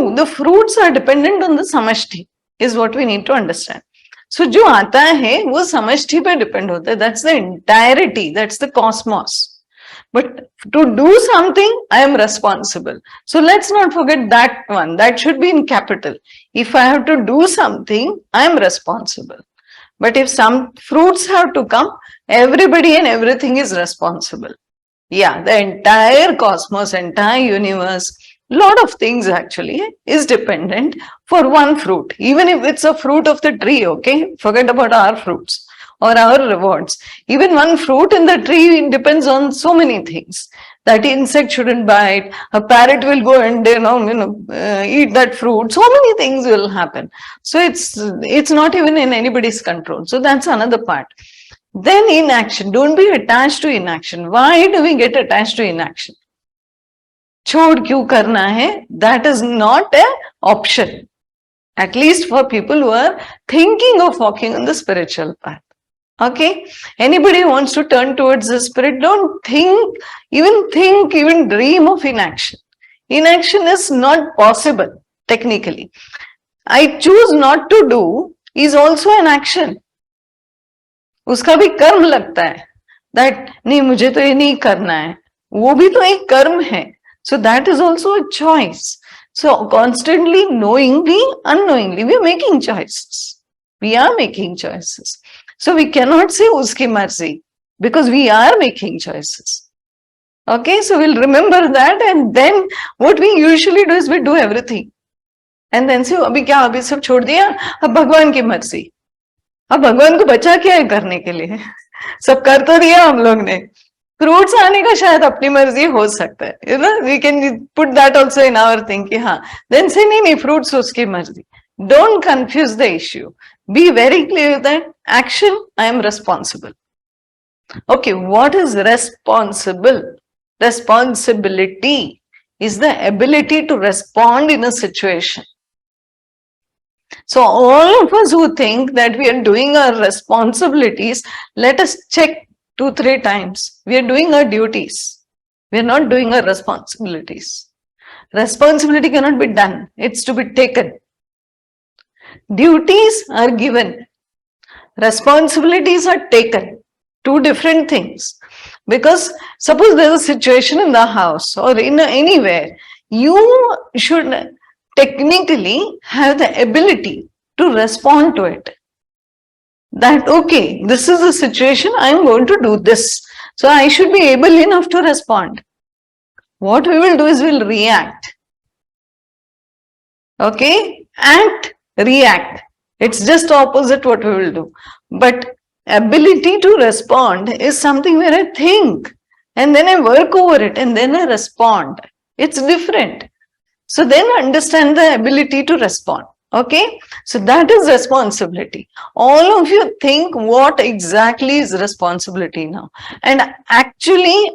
true, the fruits are dependent on the samashti, is what we need to understand. So जो आता है वो समष्टि पे depend होता है. That's the entirety, that's the cosmos. But to do something, I am responsible. So let's not forget that one. That should be in capital. If I have to do something, I am responsible. But if some fruits have to come, everybody and everything is responsible. Yeah, the entire cosmos, entire universe, lot of things actually is dependent for one fruit. Even if it's a fruit of the tree, okay? Forget about our fruits or our rewards. Even one fruit in the tree depends on so many things. That insect shouldn't bite, a parrot will go and eat that fruit. So many things will happen. So it's not even in anybody's control. So that's another part. Then inaction. Don't be attached to inaction. Why do we get attached to inaction? Chod kyun karna hai? That is not an option. At least for people who are thinking of walking on the spiritual path. Okay? Anybody who wants to turn towards the spirit, don't even dream of inaction. Inaction is not possible, technically. I choose not to do is also an action. उसका भी कर्म लगता है. That नहीं मुझे तो ये नहीं करना है. वो भी तो एक कर्म है. So that is also a choice. So constantly, knowingly, unknowingly, we are making choices. We are making choices. So we cannot say uski marzi because we are making choices. Okay, so we'll remember that, and then what we usually do is we do everything. And then say, abhi kya, abhi sab chhod diya, ab Bhagwan ki marzi. अब भगवान को बचा क्या है करने के लिए? सब कर तो दिया हम लोग ने. फ्रूट्स आने का शायद अपनी मर्जी हो सकता है. You know, we can put that also in our thinking. हाँ, then say नहीं fruits उसकी मर्जी. Don't confuse the issue. Be very clear that action, I am responsible. Okay, what is responsible? Responsibility is the ability to respond in a situation. So all of us who think that we are doing our responsibilities, let us check 2-3 times. We are doing our duties. We are not doing our responsibilities. Responsibility cannot be done. It's to be taken. Duties are given. Responsibilities are taken. Two different things. Because suppose there's a situation in the house or in anywhere, you should technically have the ability to respond to it. That, okay, this is the situation, I am going to do this. So I should be able enough to respond. What we will do is we'll react. Okay? Act, react. It's just opposite what we will do. But ability to respond is something where I think and then I work over it and then I respond. It's different. So then understand the ability to respond. Okay, so that is responsibility. All of you think what exactly is responsibility now. And actually,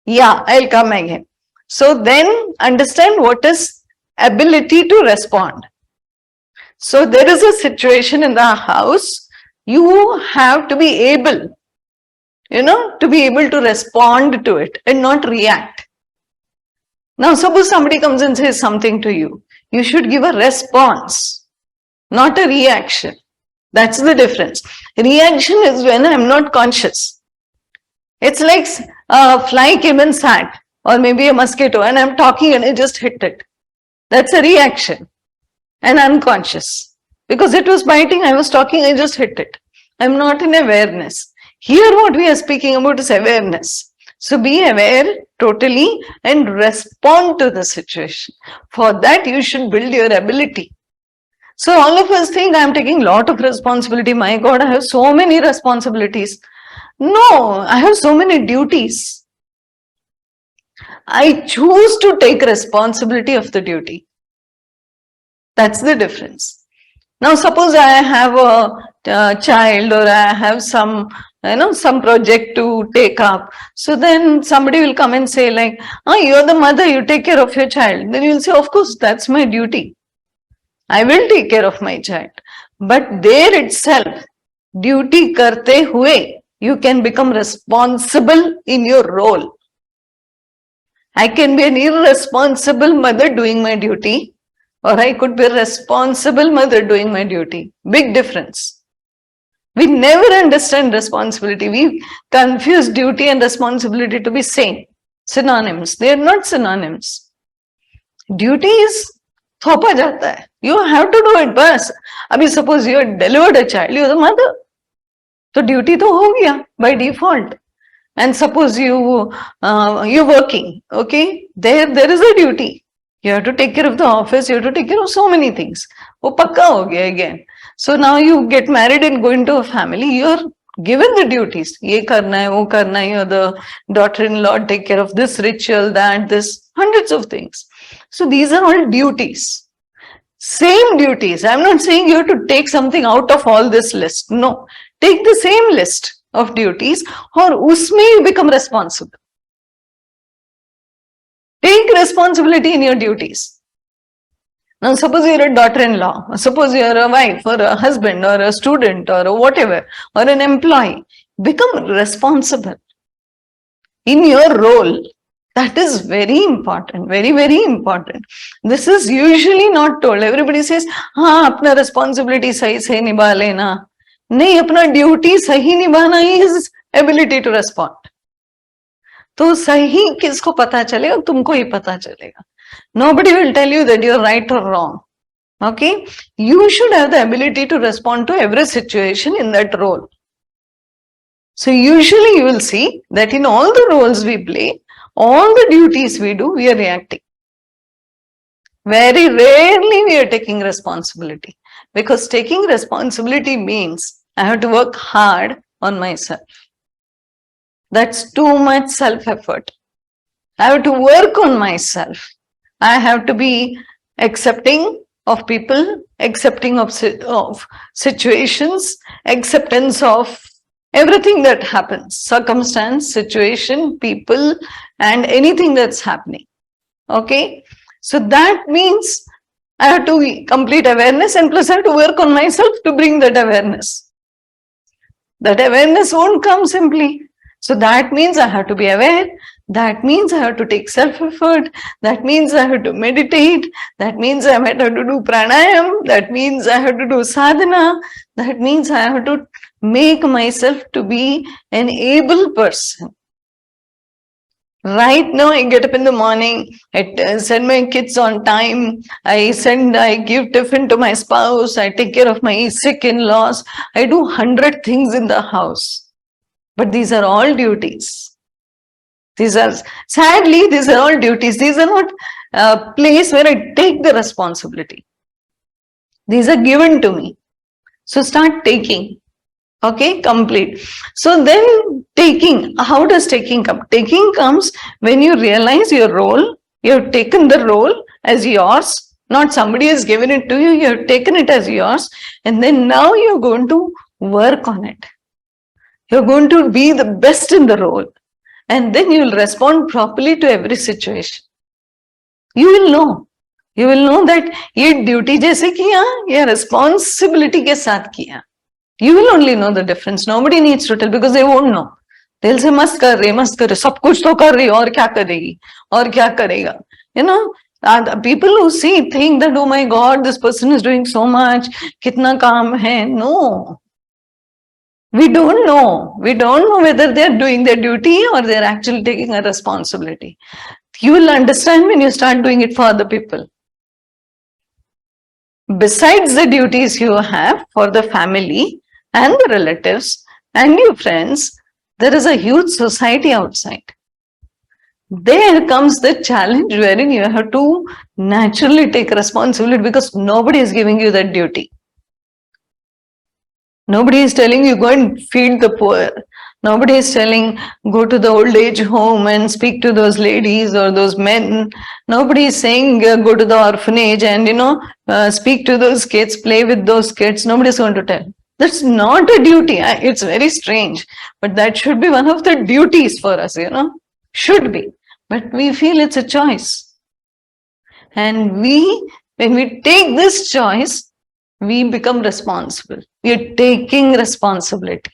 yeah, I'll come again. So then understand what is ability to respond. So there is a situation in the house, you have to be able, to be able to respond to it and not react. Now, suppose somebody comes and says something to you. You should give a response, not a reaction. That's the difference. Reaction is when I'm not conscious. It's like a fly came and sat, or maybe a mosquito, and I'm talking and I just hit it. That's a reaction. And unconscious. Because it was biting, I was talking, I just hit it. I'm not in awareness. Here what we are speaking about is awareness. So be aware totally and respond to the situation. For that, you should build your ability. So all of us think I'm taking a lot of responsibility. My God, I have so many responsibilities. No, I have so many duties. I choose to take responsibility of the duty. That's the difference. Now, suppose I have a child or I have some project to take up. So then somebody will come and say like, oh, you're the mother, you take care of your child. Then you will say, of course, that's my duty. I will take care of my child. But there itself, duty karte hue, you can become responsible in your role. I can be an irresponsible mother doing my duty, or I could be a responsible mother doing my duty. Big difference. We never understand responsibility. We confuse duty and responsibility to be same, synonyms. They are not synonyms. Duty is thopa jata hai. You have to do it, bas. Abhi suppose you have delivered a child, you are the mother. So duty to ho gaya by default. And suppose you're working, okay? There is a duty. You have to take care of the office. You have to take care of so many things. वो पक्का हो गया again. So now you get married and go into a family. You're given the duties. ये करना है, वो करना है. You're the daughter-in-law. Take care of this ritual, that, this, hundreds of things. So these are all duties. Same duties. I'm not saying you have to take something out of all this list. No, take the same list of duties और उसमें you become responsible. Take responsibility in your duties. Now suppose you're a daughter-in-law, suppose you're a wife or a husband or a student or a whatever, or an employee. Become responsible in your role. That is very important, very, very important. This is usually not told. Everybody says, हाँ अपना responsibility सही से निभा लेना. नहीं, अपना duty सही निभाना is ability to respond. तो सही किसको पता चलेगा? तुमको ही पता चलेगा. Nobody will tell you that you're right or wrong. Okay? You should have the ability to respond to every situation in that role. So usually you will see that in all the roles we play, all the duties we do, we are reacting. Very rarely we are taking responsibility. Because taking responsibility means I have to work hard on myself. That's too much self-effort. I have to work on myself. I have to be accepting of people, accepting of situations, acceptance of everything that happens, circumstance, situation, people, and anything that's happening. Okay? So that means I have to be complete awareness, and plus I have to work on myself to bring that awareness. That awareness won't come simply. So that means I have to be aware. That means I have to take self-effort. That means I have to meditate. That means I have to do pranayam. That means I have to do sadhana. That means I have to make myself to be an able person. Right now, I get up in the morning, I send my kids on time, I give tiffin to my spouse, I take care of my sick in-laws, I do 100 things in the house. But these are all duties. Sadly, these are all duties. These are not a place where I take the responsibility. These are given to me. So start taking. Okay, complete. So then taking, how does taking come? Taking comes when you realize your role, you have taken the role as yours, not somebody has given it to you, you have taken it as yours, and then now you're going to work on it. You're going to be the best in the role, and then you will respond properly to every situation. You will know. You will know that ये duty जैसे किया या responsibility के साथ किया. You will only know the difference. Nobody needs to tell because they won't know. They'll say, मस्त कर रहे, सब कुछ तो कर रही, और क्या करेगी, और क्या करेगा. You know, people who see think that, oh my God, this person is doing so much, कितना काम है. No. We don't know. We don't know whether they're doing their duty or they're actually taking a responsibility. You will understand when you start doing it for other people. Besides the duties you have for the family and the relatives and your friends, there is a huge society outside. There comes the challenge wherein you have to naturally take responsibility because nobody is giving you that duty. Nobody is telling you go and feed the poor. Nobody is telling go to the old age home and speak to those ladies or those men. Nobody is saying go to the orphanage and speak to those kids, play with those kids. Nobody is going to tell. That's not a duty. It's very strange, but that should be one of the duties for us, should be. But we feel it's a choice. And when we take this choice, we become responsible. We are taking responsibility.